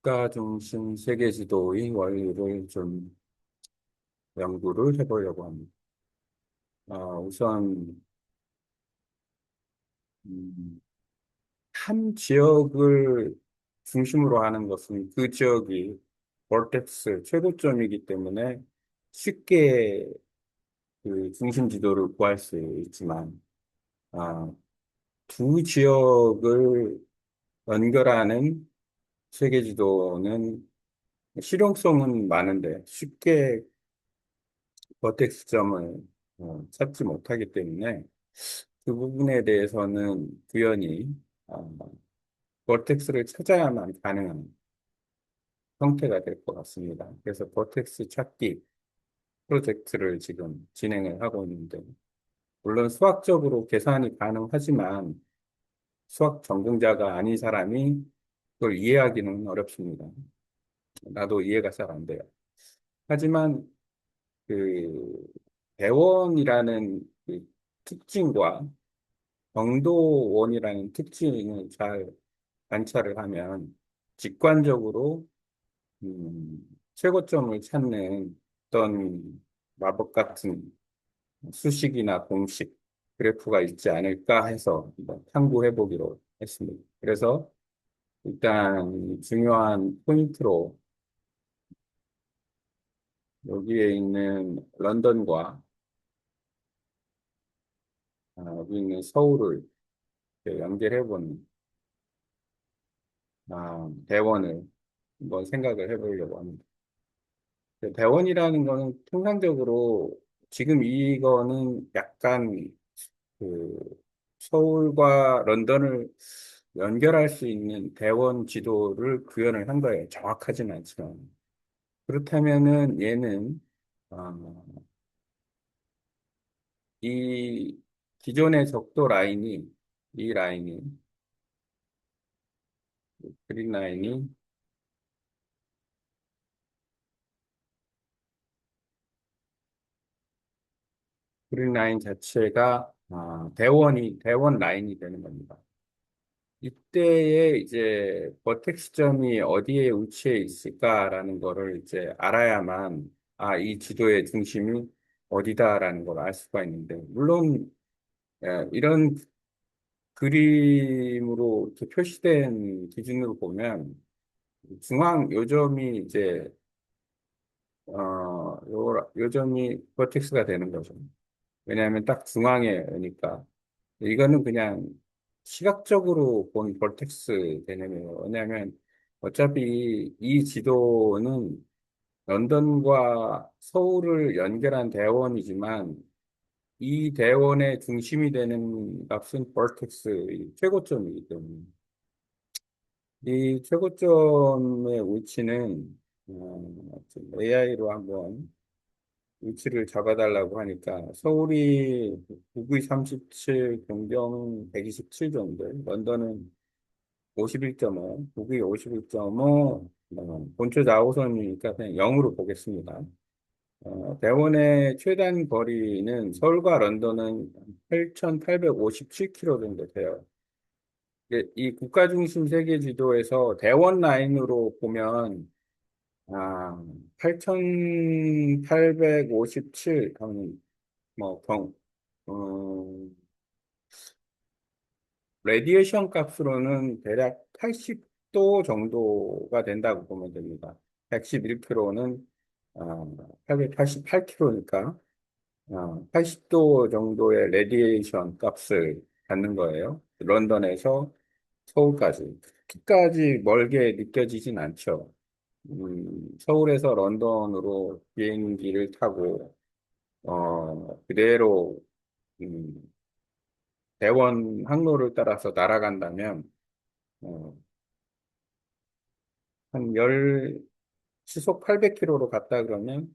국가 중심 세계 지도의 원리를 좀 연구를 해보려고 합니다. 우선 음, 한 지역을 중심으로 하는 것은 그 지역이 볼텍스 최고점이기 때문에 쉽게 그 중심 지도를 구할 수 있지만 아, 두 지역을 연결하는 세계 지도는 실용성은 많은데 쉽게 버텍스점을 찾지 못하기 때문에 그 부분에 대해서는 구현이 어, 버텍스를 찾아야만 가능한 형태가 될 것 같습니다. 그래서 버텍스 찾기 프로젝트를 지금 진행을 하고 있는데, 물론 수학적으로 계산이 가능하지만 수학 전공자가 아닌 사람이 그걸 이해하기는 어렵습니다. 나도 이해가 잘 안 돼요. 하지만 그 대원이라는 그 특징과 정도원이라는 특징을 잘 관찰을 하면 직관적으로 최고점을 찾는 어떤 마법 같은 수식이나 공식, 그래프가 있지 않을까 해서 한번 탐구해 보기로 했습니다. 그래서 일단 중요한 포인트로 여기에 있는 런던과 여기 있는 서울을 이렇게 연결해 보는 대원을 한번 생각을 해보려고 합니다. 대원이라는 거는 통상적으로 지금 이거는 약간 그 서울과 런던을 연결할 수 있는 대원 지도를 구현을 한 거예요. 정확하진 않지만. 그렇다면은 얘는 어, 이 기존의 적도 라인이 이 라인이 그린 라인이 그린 라인 자체가 대원 라인이 되는 겁니다. 이때에 이제 버텍스점이 어디에 위치해 있을까라는 거를 이제 알아야만 이 지도의 중심이 어디다라는 걸 알 수가 있는데 물론 이런 그림으로 이렇게 표시된 기준으로 보면 중앙 요점이 이제 요점이 버텍스가 되는 거죠. 왜냐하면 딱 중앙에 오니까 이거는 그냥 시각적으로 본 볼텍스 개념이에요. 왜냐하면 어차피 이 지도는 런던과 서울을 연결한 대원이지만 이 대원의 중심이 되는 값은 볼텍스 최고점이기 때문에 이 최고점의 위치는 AI로 한번 위치를 잡아달라고 하니까 서울이 북위 37, 동경 127 정도, 런던은 51.5, 북위 51.5, 본초 좌우선이니까 그냥 0으로 보겠습니다. 대원의 최단 거리는 서울과 런던은 8,857km 정도 돼요. 이 국가중심 세계 지도에서 대원 라인으로 보면 8,857 하면 뭐 레디에이션 값으로는 대략 80도 정도가 된다고 보면 됩니다. 111km는 888km니까 80도 정도의 레디에이션 값을 갖는 거예요. 런던에서 서울까지. 그렇게까지 멀게 느껴지진 않죠. 서울에서 런던으로 비행기를 타고 그대로 음, 대원 항로를 따라서 날아간다면 어, 한 시속 800km로 갔다 그러면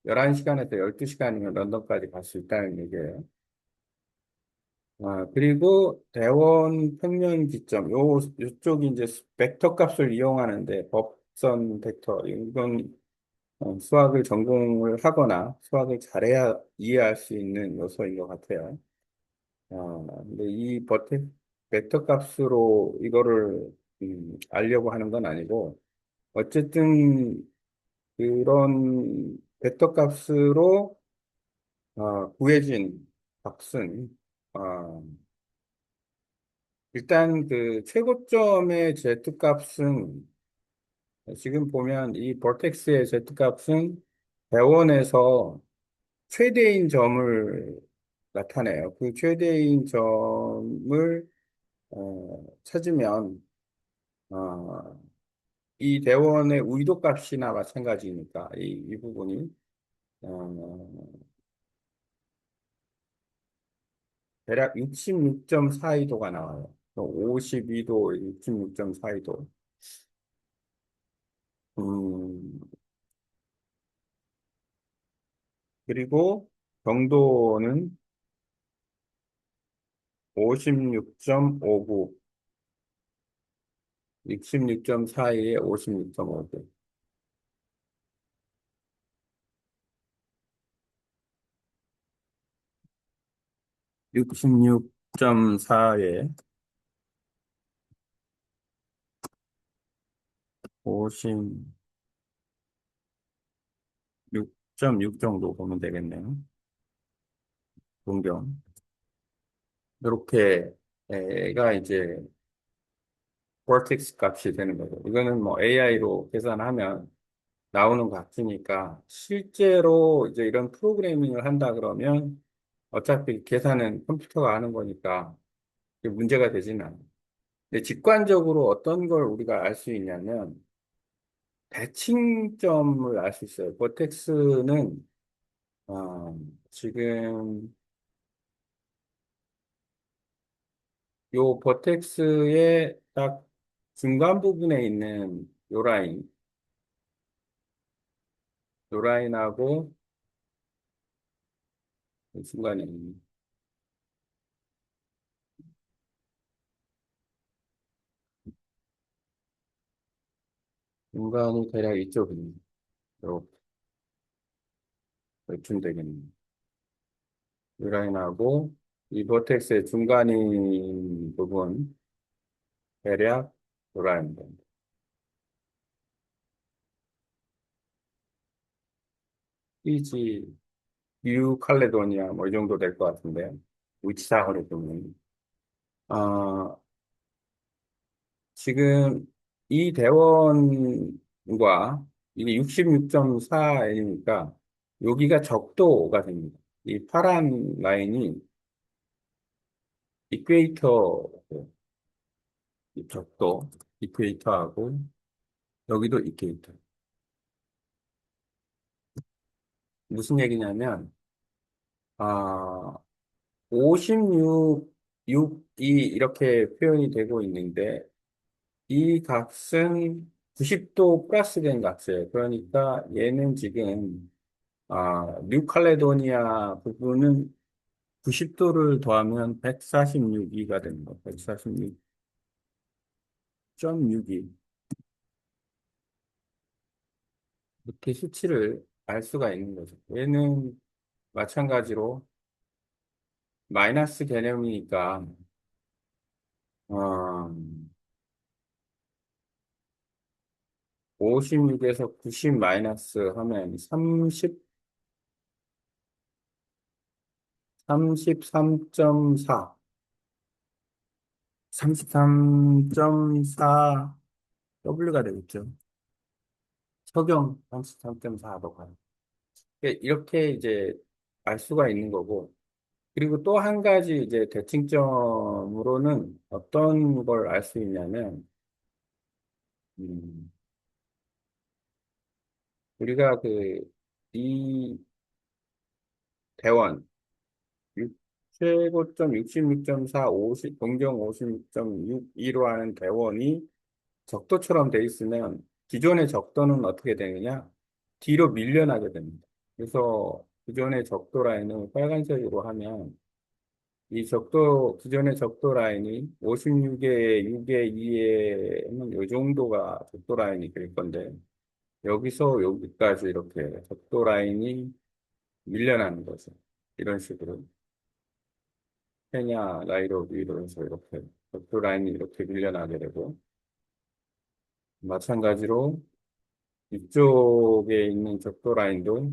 11시간에서 12시간이면 런던까지 갈 수 있다는 얘기예요. 그리고 대원 평면 기점, 요쪽이 이제 벡터 값을 이용하는데 법선 벡터, 이건 수학을 전공을 하거나 수학을 잘해야 이해할 수 있는 요소인 것 같아요. 근데 벡터 값으로 이거를 알려고 하는 건 아니고, 어쨌든 그런 벡터 값으로 구해진 값은 어, 일단 그 최고점의 z 값은 지금 보면 이 vortex의 z 값은 대원에서 최대인 점을 나타내요. 그 최대인 점을 찾으면 어, 이 대원의 의도 값이나 마찬가지니까 이 부분이 어, 대략 66.42도가 나와요. 52도, 66.42도. 음, 그리고 경도는 56.59, 66.42에 56.59, 66.4에 56.6 정도 보면 되겠네요. 동경. 이렇게 가 이제 vortex 값이 되는 거죠. 이거는 뭐 AI로 계산하면 나오는 것 같으니까 실제로 이제 이런 프로그래밍을 한다 그러면 어차피 계산은 컴퓨터가 하는 거니까 이게 문제가 되지는 않아요. 근데 직관적으로 어떤 걸 우리가 알 수 있냐면 대칭점을 알 수 있어요. 버텍스는 지금 요 버텍스의 딱 중간 부분에 있는 요 라인하고 이 중간에 있는 중간이 대략 이쪽입니다. 요 이쯤 되겠네요. 이 라인하고 이 버텍스의 중간인 부분 대략 요 라인 됩니다. 피지, 뉴 칼레도니아 뭐 이 정도 될 것 같은데 위치상으로 보면 지금 이 대원과 이게 66.4이니까 여기가 적도가 됩니다. 이 파란 라인이 이퀘이터, 이 적도, 이퀘이터하고 여기도 이퀘이터. 무슨 얘기냐면, 아, 56, 6이 이렇게 표현이 되고 있는데 이 값은 90도 플러스 된 값이에요. 그러니까 얘는 지금 뉴칼레도니아 부분은 90도를 더하면 146이가 되는 거. 146.62. 이렇게 수치를 알 수가 있는 거죠. 얘는 마찬가지로 마이너스 개념이니까, 어, 56에서 90 마이너스 하면 33.4. 33.4 W가 되겠죠. 석영 33.4도 가요. 이렇게 이제 알 수가 있는 거고, 그리고 또 한 가지 이제 대칭점으로는 어떤 걸 알 수 있냐면, 음, 우리가 이 대원, 최고점 66.4, 50, 동경 56.62로 하는 대원이 적도처럼 돼 있으면 기존의 적도는 어떻게 되느냐? 뒤로 밀려나게 됩니다. 그래서 기존의 적도 라인을 빨간색으로 하면 이 기존의 적도 라인이 56에 6에 2에는 이 정도가 적도 라인이 될 건데, 여기서 여기까지 이렇게 적도 라인이 밀려나는 거죠. 이런 식으로. 케냐, 나이로비로 해서 이렇게 적도 라인이 이렇게 밀려나게 되고, 마찬가지로 이쪽에 있는 적도 라인도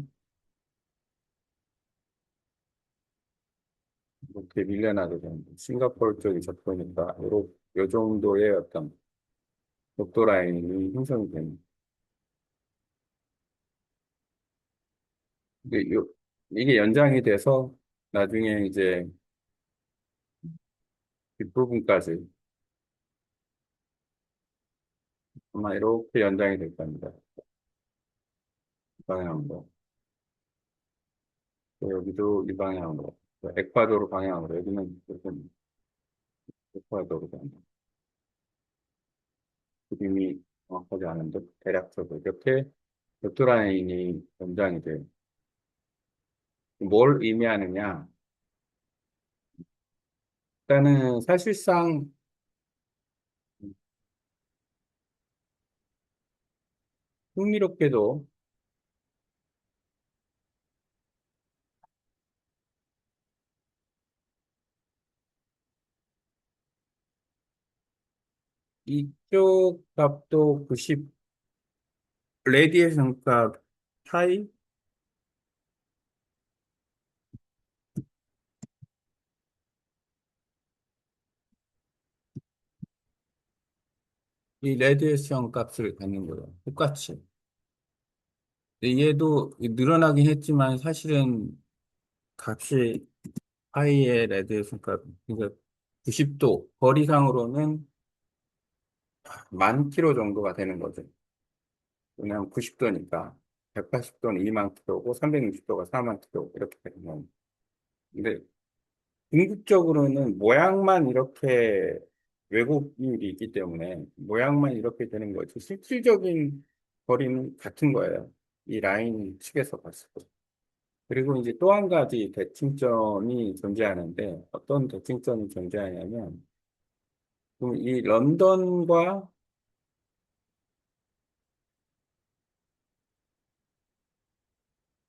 이렇게 밀려나게 됩니다. 싱가포르 쪽이 적도니까 요 정도의 어떤 적도 라인이 형성이 됩니다. 근데 이게 연장이 돼서 나중에 이제 뒷부분까지 아마 이렇게 연장이 될 겁니다. 이 방향으로. 또 여기도 이 방향으로. 또 에콰도르 방향으로. 여기는 무슨 에콰도르 방향. 그림이 정확하지 않은데 대략적으로 이렇게 적도라인이 연장이 돼요. 뭘 의미하느냐? 일단은 사실상 흥미롭게도 이쪽 값도 90, 레디에이션 값 하이, 이 레디에이션 값을 갖는 거예요. 똑같이. 근데 얘도 늘어나긴 했지만 사실은 값이 하이의 레디에이션 값, 그러니까 90도, 거리상으로는 10,000km 정도가 되는 거죠. 왜냐하면 90도니까 180도는 2만 킬로고 360도가 4만 킬로 이렇게 되면 근데 궁극적으로는 모양만 이렇게 왜곡률이 있기 때문에 모양만 이렇게 되는 거지 실질적인 거리는 같은 거예요. 이 라인 측에서 봤을 때. 그리고 이제 또 한 가지 대칭점이 존재하는데 어떤 대칭점이 존재하냐면 그럼 이 런던과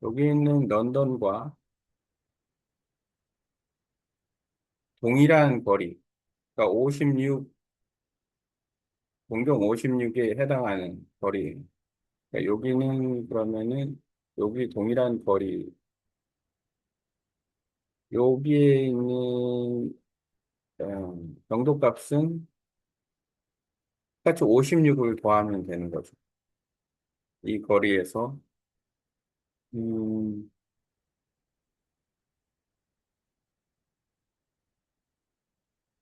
여기 있는 런던과 동일한 거리 그러니까 56, 공경 56에 해당하는 거리. 그러니까 여기는 그러면은 여기 동일한 거리, 여기에 있는 정도값은 똑같이 56을 더하면 되는 거죠. 이 거리에서 음,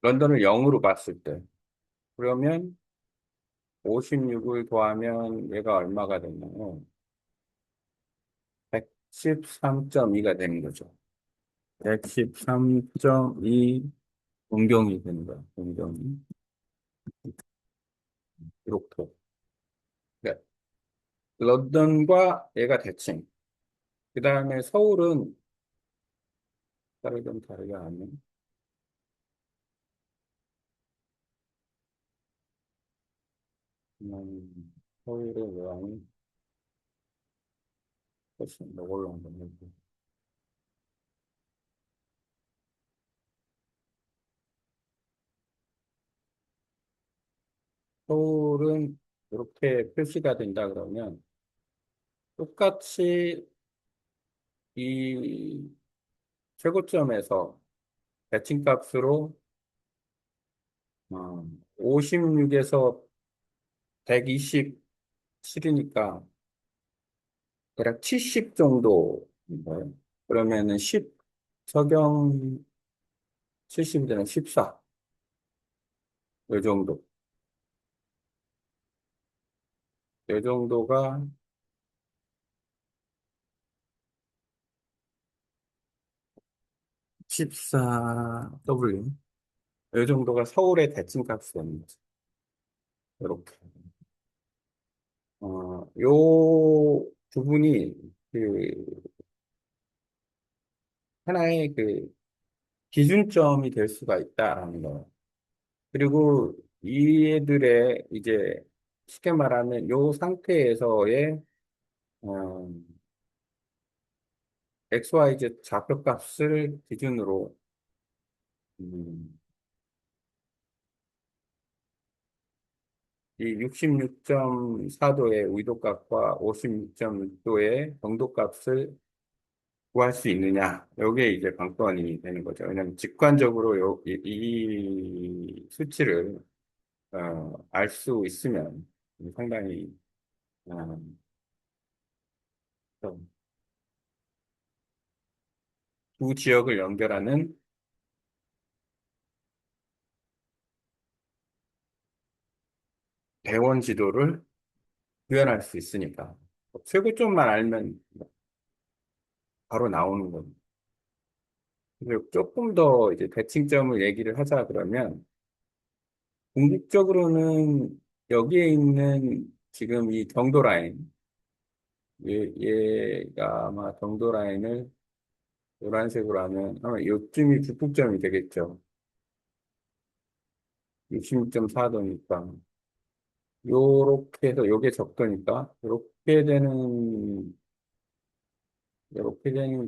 런던을 0으로 봤을 때 그러면 56을 더하면 얘가 얼마가 되냐면 113.2가 되는 거죠. 113.2 공경이 되는 거예요. 공경이 이렇게. 그러니까 런던과 얘가 대칭. 그 다음에 서울은 좀 다르게 하면 서울의 모양이 훨씬 이걸로 한번 해볼게요. 서울은 이렇게 표시가 된다 그러면 똑같이 이 최고점에서 대칭값으로 56에서 127이니까 대략 70 정도인 거예요. 그러면은 10 서경 70 되는 14. 이 정도. 이 정도가 14W. 이 정도가 서울의 대칭값이 되는 거죠. 이렇게. 요 부분이 그 하나의 그 기준점이 될 수가 있다라는 거예요. 그리고 이들의 이제 쉽게 말하면 요 상태에서의 어, XYZ 좌표값을 기준으로 음, 이 66.4도의 의도값과 56.6도의 정도값을 구할 수 있느냐? 요게 이제 관건이 되는 거죠. 왜냐하면 직관적으로 이 수치를 알 수 있으면 상당히 어, 두 지역을 연결하는 대원 지도를 구현할 수 있으니까 최고점만 알면 바로 나오는 겁니다. 그리고 조금 더 이제 대칭점을 얘기를 하자 그러면 궁극적으로는 여기에 있는 지금 이 경도 라인, 얘가 아마 경도 라인을 노란색으로 하면 아마 요쯤이 북극점이 되겠죠. 66.4도니까. 요렇게 해서 요게 적도니까 요렇게 되는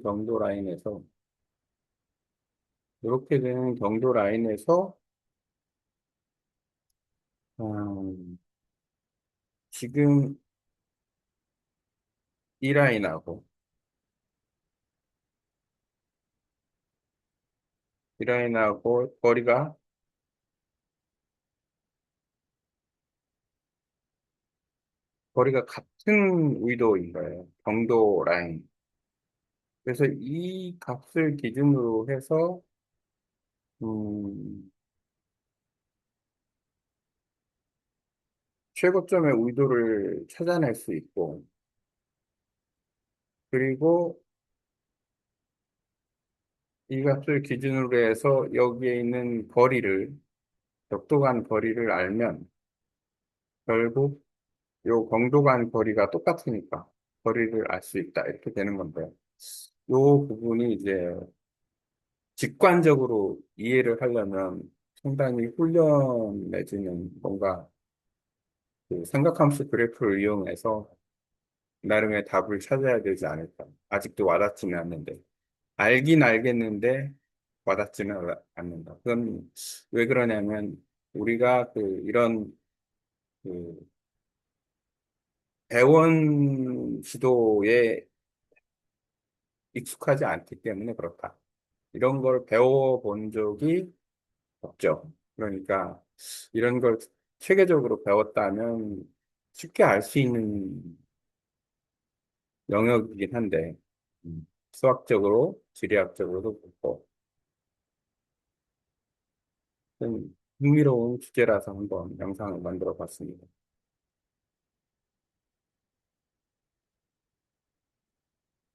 경도 라인에서 요렇게 되는 경도 라인에서 음, 지금 이 라인하고 이 라인하고 거리가 같은 의도인 거예요. 경도 라인. 그래서 이 값을 기준으로 해서 음, 최고점의 의도를 찾아낼 수 있고 그리고 이 값을 기준으로 해서 여기에 있는 벽도 간 거리를 알면 결국 요 경도 간 거리가 똑같으니까 거리를 알 수 있다. 이렇게 되는 건데 요 부분이 이제 직관적으로 이해를 하려면 상당히 훈련 내지는 뭔가 그 삼각함수 그래프를 이용해서 나름의 답을 찾아야 되지 않을까. 아직도 와닿지는 않는데. 알긴 알겠는데 와닿지는 않는다. 그건 왜 그러냐면 우리가 이런 그 배원 지도에 익숙하지 않기 때문에 그렇다. 이런 걸 배워본 적이 없죠. 그러니까 이런 걸 체계적으로 배웠다면 쉽게 알 수 있는 영역이긴 한데 수학적으로, 지리학적으로도 그렇고 좀 흥미로운 주제라서 한번 영상을 만들어 봤습니다.